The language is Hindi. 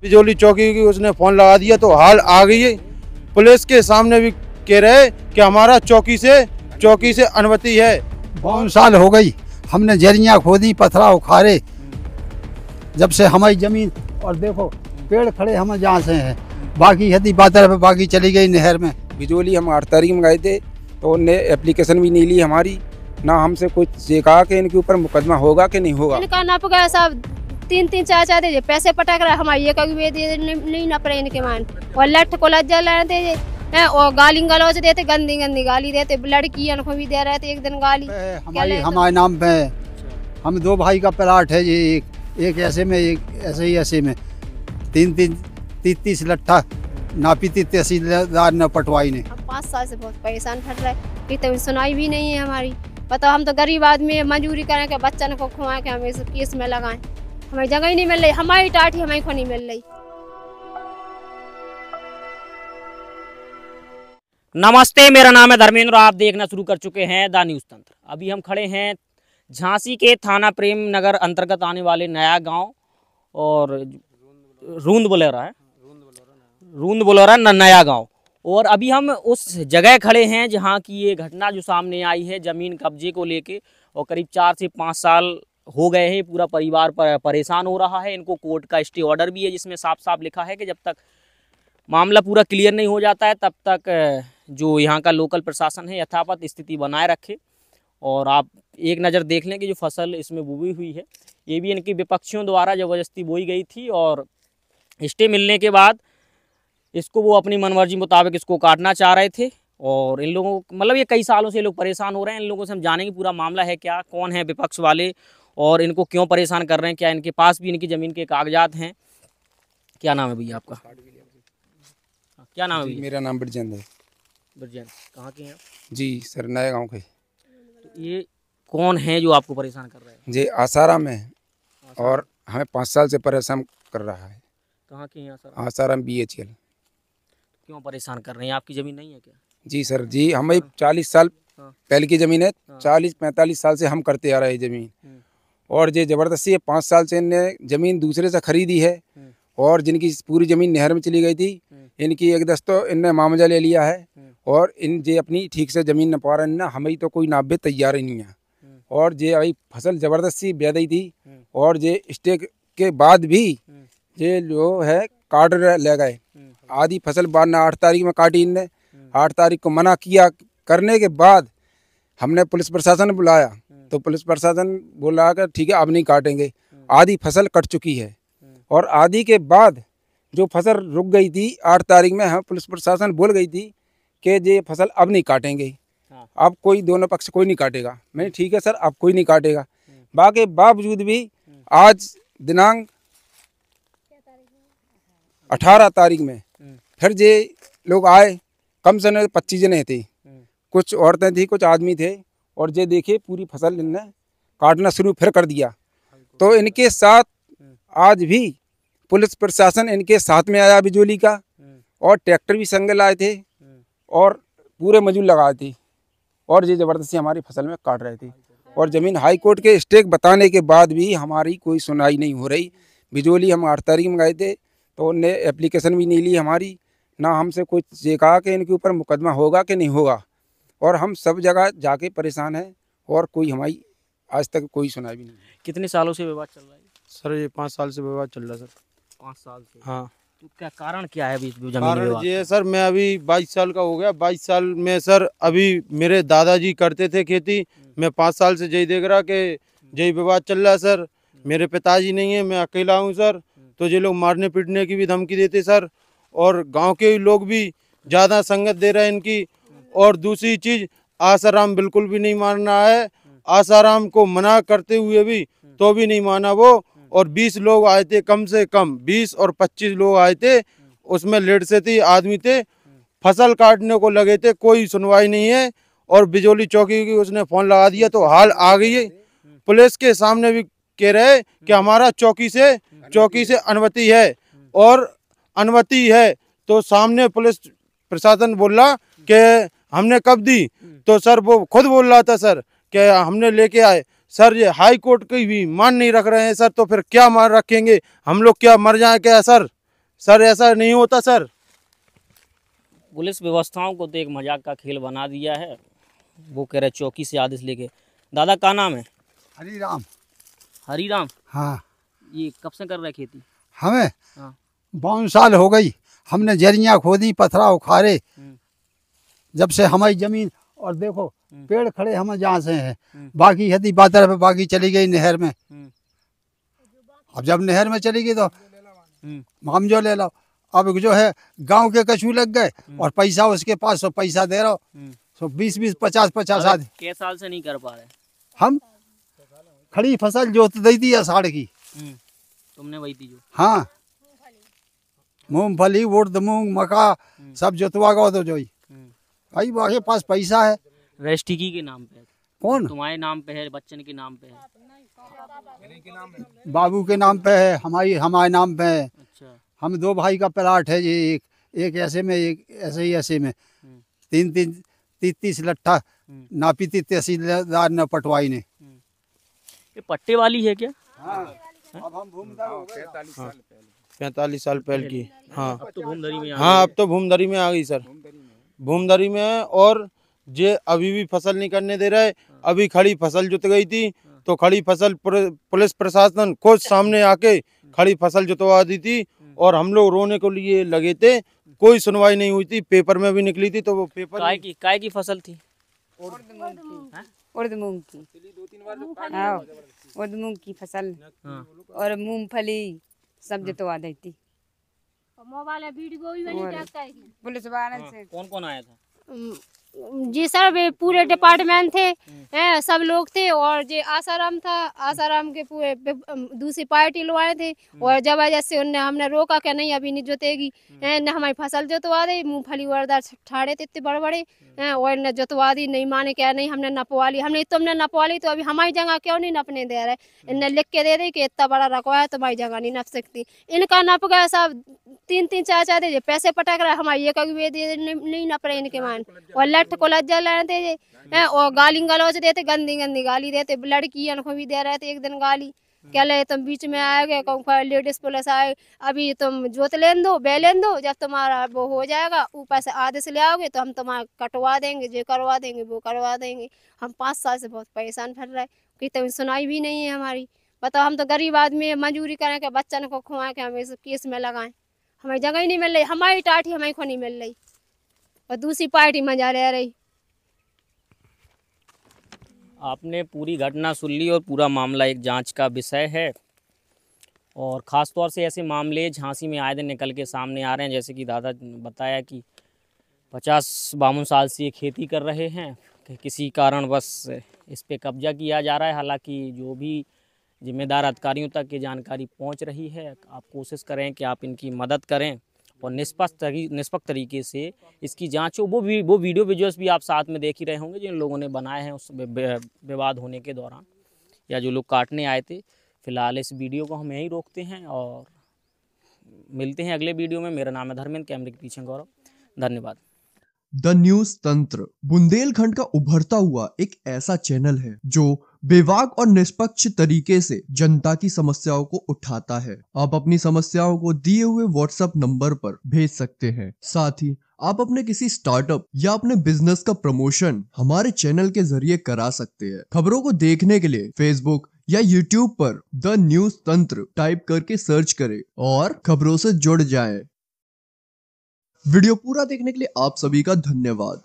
बिजोली चौकी की उसने फोन लगा दिया तो हाल आ गई है। पुलिस के सामने भी कह रहे कि हमारा चौकी से अनुमति है। 52 साल हो गई, हमने जरियां खोदी, पथरा उखाड़े, जब से हमारी जमीन। और देखो पेड़ खड़े हम जहाँ से हैं, बाकी हदी बादल पे बाकी चली गई नहर में। बिजोली हम 8 तारीख में गए थे तो उनने एप्लीकेशन भी नहीं ली हमारी, ना हमसे कुछ ये कहा कि इनके ऊपर मुकदमा होगा कि नहीं होगा। इनका नप गया सब 3-3 4-4 दे पैसे पटक रहा हमारे ये कभी नहीं नप रहे इनके मान। और लठ को लज्जा लेते हैं और गाली गलौज देते, गंदी गाली देते, लड़कियों को भी दे रहे थे एक दिन गाली। हमारे नाम पे हम 2 भाई का प्लाट है, ये एक ऐसे में एक ऐसे में 30 लट्ठा नापी थी तहसीलदार ने पटवाई ने। 5 साल से बहुत परेशान फट रहा है, कि तो सुनाई भी नहीं है हमारी। बताओ हम तो गरीब आदमी मजदूरी करें के बच्चन को खुआ के हम इस केस में लगाएं, हमें जगह ही नहीं मिल रही, हमारी टाटी हमें को नहीं मिल रही। नमस्ते, मेरा नाम है धर्मेंद्र, आप देखना शुरू कर चुके हैं द न्यूज़ तंत्र। अभी हम खड़े हैं झांसी के थाना प्रेम नगर अंतर्गत आने वाले नया गांव और रूंद बोलेरा नया गांव। और अभी हम उस जगह खड़े हैं जहां की ये घटना जो सामने आई है ज़मीन कब्जे को लेके, और करीब 4 से 5 साल हो गए हैं। पूरा परिवार परेशान हो रहा है। इनको कोर्ट का स्टे ऑर्डर भी है जिसमें साफ साफ लिखा है कि जब तक मामला पूरा क्लियर नहीं हो जाता है तब तक जो यहाँ का लोकल प्रशासन है यथावत स्थिति बनाए रखे। और आप एक नज़र देख लें कि जो फसल इसमें बोई हुई है ये भी इनके विपक्षियों द्वारा ज़बरदस्ती बोई गई थी, और स्टे मिलने के बाद इसको वो अपनी मनमर्जी मुताबिक इसको काटना चाह रहे थे। और इन लोगों मतलब ये कई सालों से लोग परेशान हो रहे हैं। इन लोगों से हम जानेंगे पूरा मामला है क्या, कौन है विपक्ष वाले और इनको क्यों परेशान कर रहे हैं, क्या इनके पास भी इनकी ज़मीन के कागजात हैं। क्या नाम है भैया आपका? क्या नाम है भैया? मेरा नाम ब्रजेंद्र है। ब्रजेंद्र, कहाँ के हैं आप? जी सर, नए गांव के। तो ये कौन है जो आपको परेशान कर रहे हैं? जी आसाराम है और हमें 5 साल से परेशान कर रहा है। कहाँ के हैं आसाराम BHL। क्यों परेशान कर रहे हैं? आपकी ज़मीन नहीं है क्या? जी सर, जी हमें 40 साल पहले की ज़मीन है। 40-45 साल से हम करते आ रहे हैं ज़मीन, और ये ज़बरदस्ती है 5 साल से इनने ज़मीन दूसरे से खरीदी है। और जिनकी पूरी ज़मीन नहर में चली गई थी, इनकी एक दस्तो इनने मामजा ले लिया है। और इन जे अपनी ठीक से ज़मीन न पा रहे ना, हमें तो कोई नाबे तैयार ही नहीं है। और जे अभी फसल ज़बरदस्ती बह गई थी, और जे स्टे के बाद भी ये जो है काट ले गए। आधी फसल बाद ने 8 तारीख में काटी इनने। 8 तारीख को मना किया करने के बाद हमने पुलिस प्रशासन बुलाया, तो पुलिस प्रशासन बोला कि ठीक है अब नहीं काटेंगे। आधी फसल कट चुकी है, और आधी के बाद जो फसल रुक गई थी 8 तारीख में, हम पुलिस प्रशासन बोल गई थी कि ये फसल अब नहीं काटेंगे। अब कोई दोनों पक्ष कोई नहीं काटेगा। मैं ठीक है सर, अब कोई नहीं काटेगा। बाकी बावजूद भी आज दिनांक 18 तारीख में फिर ये लोग आए। कम से कम 25 जने थे, कुछ औरतें थी, कुछ आदमी थे। और ये देखिए पूरी फसल इनने काटना शुरू फिर कर दिया। तो इनके साथ आज भी पुलिस प्रशासन इनके साथ में आया बिजोली का, और ट्रैक्टर भी संग लाए थे और पूरे मजूर लगाए थे। और ये ज़बरदस्ती हमारी फसल में काट रहे थे। और ज़मीन हाई कोर्ट के स्टे बताने के बाद भी हमारी कोई सुनवाई नहीं हो रही। बिजोली हम 8 तारीख में गए थे तो उनने एप्लीकेशन भी नहीं ली हमारी, ना हमसे कुछ ये कहा कि इनके ऊपर मुकदमा होगा कि नहीं होगा। और हम सब जगह जाके परेशान हैं, और कोई हमारी आज तक कोई सुनाई भी नहीं। कितने सालों से विवाद चल रहा है? सर ये 5 साल से विवाद चल रहा है सर। 5 साल से? हाँ। तो क्या कारण क्या है अभी जमीन कारण विवाद? ये है सर, मैं अभी 22 साल का हो गया। 22 साल में सर अभी मेरे दादाजी करते थे खेती, मैं 5 साल से यही देख रहा कि यही विवाद चल रहा है सर। मेरे पिताजी नहीं है, मैं अकेला हूँ सर। तो ये लोग मारने पीटने की भी धमकी देते सर, और गांव के लोग भी ज़्यादा संगत दे रहे हैं इनकी। और दूसरी चीज़, आसाराम बिल्कुल भी नहीं मान रहा है। आसाराम को मना करते हुए भी तो भी नहीं माना वो। और 20 लोग आए थे, कम से कम 20 और 25 लोग आए थे, उसमें लेट से थे आदमी थे, फसल काटने को लगे थे। कोई सुनवाई नहीं है। और बिजोली चौकी की उसने फ़ोन लगा दिया तो हाल आ गई है। पुलिस के सामने भी कह रहे कि हमारा चौकी से अनुमति है, और अनुमति है तो सामने पुलिस प्रशासन बोला कि हमने कब दी, तो सर वो खुद बोल रहा था सर कि हमने लेके आए। सर ये हाई कोर्ट की भी मान नहीं रख रहे हैं सर, तो फिर क्या मान रखेंगे हम लोग? क्या मर जाए क्या सर? सर ऐसा नहीं होता सर। पुलिस व्यवस्थाओं को तो एक मजाक का खेल बना दिया है। वो कह रहे चौकी से आदेश लेके। दादा का नाम है? हरिराम। हरिराम। हाँ। ये कब से कर रहे खेती? हमें हाँ। 52 साल हो गई। हमने जरियाँ खोदी, पथरा उखाड़े, जब से हमारी जमीन। और देखो पेड़ खड़े हम जहाँ से हैं, बाकी यदि बादर पे बाकी चली गई नहर में। अब जब नहर में चली गई तो हम जो ले लो। अब जो है गांव के कछू लग गए और पैसा उसके पास, सो पैसा दे रहा हो, सो 20-20, 50-50 आदमी। कितने साल से नहीं कर पा रहे? हम खड़ी फसल जोत दी थी अषाढ़ की। तुमने वही थी जो? हाँ, मूंगफली, उड़द, मूंग, मक्का सब जोतवा गो तो जोई भाई के पास पैसा है। रजिस्ट्री के नाम पे? कौन? तुम्हारे नाम पे है, बच्चन के नाम पे है? बाबू के नाम पे है, हमारे नाम पे है। अच्छा। हम 2 भाई का प्लाट है जी, एक ऐसे में, एक ऐसे में 30 लट्ठा नापी थी तहसीलदार ने, पटवाई ने। ये पट्टे वाली है क्या? हाँ। अब हम भूमदार हो गए। 45 साल पहले की। हाँ अब तो भूमधरी में हाँ, अब तो भूमधरी में आ गई सर। भूमधरी में है। और ये अभी भी फसल नहीं करने दे रहे। अभी खड़ी फसल जुत गई थी तो खड़ी फसल पुलिस प्रशासन खुद सामने आके खड़ी फसल जुतवा दी थी और हम लोग रोने को लिए लगे थे। कोई सुनवाई नहीं हुई थी। पेपर में भी निकली थी तो वो पेपर काय की फसल थी? उड़द मूंग की। हाँ, उड़द मूंग की फसल और मूंगफली सब जोतवा देती। मोबाइल वीडियो भी बनी देखता है। पुलिस वाले से कौन कौन आया था? जी सर, वे पूरे डिपार्टमेंट थे, सब लोग थे। और जो आसाराम था, आसाराम के पूरे दूसरी पार्टी लोग आए थे। और जबरदस्ती उनने हमने रोका कि नहीं अभी नहीं जोतेगी, न हमारी फसल जोतवा दे। मूंगफली उड़द ठाड़े थे इतने बड़े बड़े, और न जोतवा दी। नहीं माने क्या, नहीं हमने नपवा ली। हमने तुमने नपवा ली तो अभी हमारी जगह क्यों नहीं नपने दे रहे? इनने लिख के दे दी कि इतना बड़ा रखवा है, तुम्हारी जगह नहीं नप सकती। इनका नप गया सब 3-3, 4-4 दे पैसे पटक रहा है। हमारी एक नहीं नप रहे इनके मान। और लठ को लज्जा लेते थे और गाली गलौज देते, गंदी गंदी गाली देते। लड़कियों को भी दे रहे थे एक दिन गाली। क्या ले तुम बीच में आएगे, लेडीज पुलिस आए, अभी तुम जोत लेन दो, बे लेन दो, जब तुम्हारा वो हो जाएगा ऊपर से आदेश ले आओगे तो हम तुम्हारा कटवा देंगे, जो करवा देंगे वो करवा देंगे। हम 5 साल से बहुत परेशान फिर रहे, कि तुम सुनाई भी नहीं है हमारी। बताओ, हम तो गरीब आदमी मजदूरी करें के बच्चन को खुआ के हम इस केस में लगाएं। हमें जगह ही नहीं मिल रही, हमारी टाटी हमें को नहीं मिल रही और दूसरी पार्टी मजा ले रही। आपने पूरी घटना सुन ली और पूरा मामला एक जांच का विषय है। और ख़ास तौर से ऐसे मामले झांसी में आए दिन निकल के सामने आ रहे हैं। जैसे कि दादा ने बताया कि 50-52 साल से ये खेती कर रहे हैं, कि किसी कारण बस इस पे कब्जा किया जा रहा है। हालांकि जो भी जिम्मेदार अधिकारियों तक ये जानकारी पहुंच रही है, आप कोशिश करें कि आप इनकी मदद करें और निष्पक्ष तरीके से इसकी जांच हो। वो वीडियो विजुअल्स भी आप साथ में देख ही रहे होंगे जिन लोगों ने बनाए हैं उस विवाद होने के दौरान, या जो लोग काटने आए थे। फिलहाल इस वीडियो को हम यहीं रोकते हैं और मिलते हैं अगले वीडियो में। मेरा नाम है धर्मेंद्र, कैमरे के पीछे गौरव। धन्यवाद। द न्यूज तंत्र बुंदेलखंड का उभरता हुआ एक ऐसा चैनल है जो बेबाक और निष्पक्ष तरीके से जनता की समस्याओं को उठाता है। आप अपनी समस्याओं को दिए हुए व्हाट्सएप नंबर पर भेज सकते हैं। साथ ही आप अपने किसी स्टार्टअप या अपने बिजनेस का प्रमोशन हमारे चैनल के जरिए करा सकते हैं। खबरों को देखने के लिए फेसबुक या यूट्यूब पर द न्यूज तंत्र टाइप करके सर्च करें और खबरों से जुड़ जाएं। वीडियो पूरा देखने के लिए आप सभी का धन्यवाद।